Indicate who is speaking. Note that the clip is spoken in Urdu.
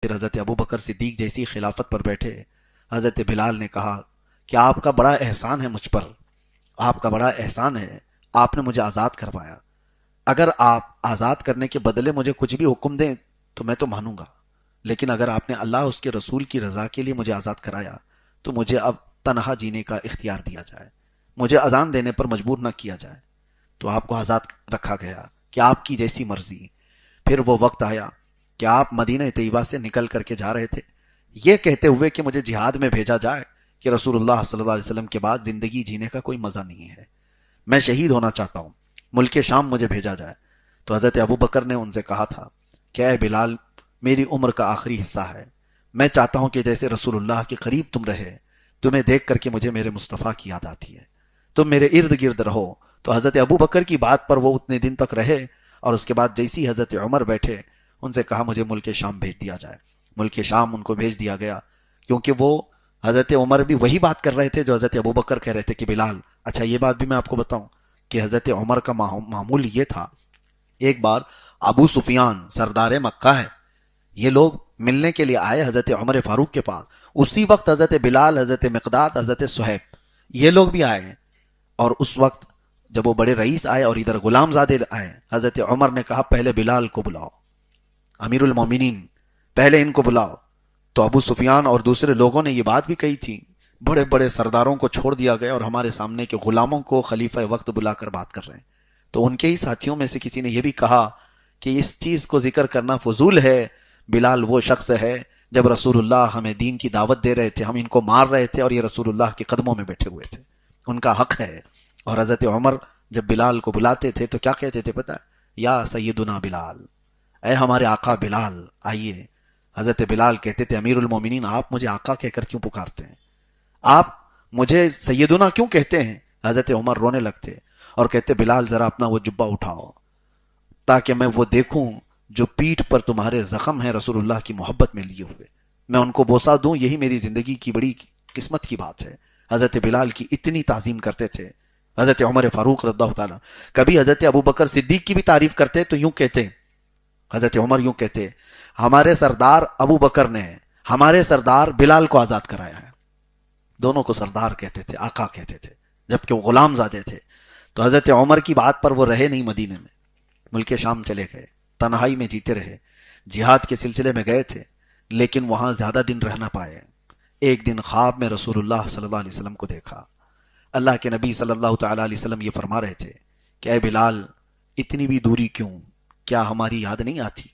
Speaker 1: پھر حضرت ابو بکر صدیق جیسی خلافت پر بیٹھے، حضرت بلال نے کہا کہ آپ کا بڑا احسان ہے مجھ پر، آپ کا بڑا احسان ہے، آپ نے مجھے آزاد کروایا، اگر آپ آزاد کرنے کے بدلے مجھے کچھ بھی حکم دیں تو میں تو مانوں گا، لیکن اگر آپ نے اللہ اس کے رسول کی رضا کے لیے مجھے آزاد کرایا تو مجھے اب تنہا جینے کا اختیار دیا جائے، مجھے اذان دینے پر مجبور نہ کیا جائے۔ تو آپ کو آزاد رکھا گیا کہ آپ کی جیسی مرضی۔ پھر وہ وقت آیا کہ آپ مدینہ طیبہ سے نکل کر کے جا رہے تھے، یہ کہتے ہوئے کہ مجھے جہاد میں بھیجا جائے کہ رسول اللہ صلی اللہ علیہ وسلم کے بعد زندگی جینے کا کوئی مزہ نہیں ہے، میں شہید ہونا چاہتا ہوں، ملک شام مجھے بھیجا جائے۔ تو حضرت ابو بکر نے ان سے کہا تھا کہ اے بلال، میری عمر کا آخری حصہ ہے، میں چاہتا ہوں کہ جیسے رسول اللہ کے قریب تم رہے، تمہیں دیکھ کر کے مجھے میرے مصطفیٰ کی یاد آتی ہے، تم میرے ارد گرد رہو۔ تو حضرت ابو بکر کی بات پر وہ اتنے دن تک رہے، اور اس کے بعد جیسی حضرت عمر بیٹھے، ان سے کہا مجھے ملک شام بھیج دیا جائے۔ ملک شام ان کو بھیج دیا گیا، کیونکہ وہ حضرت عمر بھی وہی بات کر رہے تھے جو حضرت ابو بکر کہہ رہے تھے کہ بلال، اچھا یہ بات بھی میں آپ کو بتاؤں کہ حضرت عمر کا معمول یہ تھا، ایک بار ابو سفیان سردار مکہ ہے، یہ لوگ ملنے کے لیے آئے حضرت عمر فاروق کے پاس، اسی وقت حضرت بلال، حضرت مقداد، حضرت صہیب یہ لوگ بھی آئے ہیں، اور اس وقت جب وہ بڑے رئیس آئے اور ادھر غلام زادے آئے، حضرت عمر نے کہا پہلے بلال کو بلاؤ، امیر المومنین پہلے ان کو بلاؤ۔ تو ابو سفیان اور دوسرے لوگوں نے یہ بات بھی کہی تھی، بڑے بڑے سرداروں کو چھوڑ دیا گیا اور ہمارے سامنے کے غلاموں کو خلیفہ وقت بلا کر بات کر رہے ہیں۔ تو ان کے ہی ساتھیوں میں سے کسی نے یہ بھی کہا کہ اس چیز کو ذکر کرنا فضول ہے، بلال وہ شخص ہے جب رسول اللہ ہمیں دین کی دعوت دے رہے تھے، ہم ان کو مار رہے تھے اور یہ رسول اللہ کے قدموں میں بیٹھے ہوئے تھے، ان کا حق ہے۔ اور حضرت عمر جب بلال کو بلاتے تھے تو کیا کہتے تھے پتہ ہے؟ یا سیدنا بلال، اے ہمارے آقا بلال آئیے۔ حضرت بلال کہتے تھے امیر المومنین آپ مجھے آقا کہہ کر کیوں پکارتے ہیں، آپ مجھے سیدنا کیوں کہتے ہیں؟ حضرت عمر رونے لگتے اور کہتے بلال ذرا اپنا وہ جبہ اٹھاؤ تاکہ میں وہ دیکھوں جو پیٹھ پر تمہارے زخم ہیں رسول اللہ کی محبت میں لیے ہوئے، میں ان کو بوسہ دوں، یہی میری زندگی کی بڑی قسمت کی بات ہے۔ حضرت بلال کی اتنی تعظیم کرتے تھے۔ حضرت عمر فاروق رضی اللہ تعالیٰ کبھی حضرت ابو بکر صدیق کی بھی تعریف کرتے تو یوں کہتے، حضرت عمر یوں کہتے ہمارے سردار ابو بکر نے ہمارے سردار بلال کو آزاد کرایا ہے۔ دونوں کو سردار کہتے تھے، آقا کہتے تھے، جبکہ وہ غلام زادے تھے۔ تو حضرت عمر کی بات پر وہ رہے نہیں، مدینے میں ملک شام چلے گئے، تنہائی میں جیتے رہے، جہاد کے سلسلے میں گئے تھے لیکن وہاں زیادہ دن رہ نہ پائے۔ ایک دن خواب میں رسول اللہ صلی اللہ علیہ وسلم کو دیکھا، اللہ کے نبی صلی اللہ تعالیٰ علیہ وسلم یہ فرما رہے تھے کہ اے بلال اتنی بھی دوری کیوں، کیا ہماری یاد نہیں آتی؟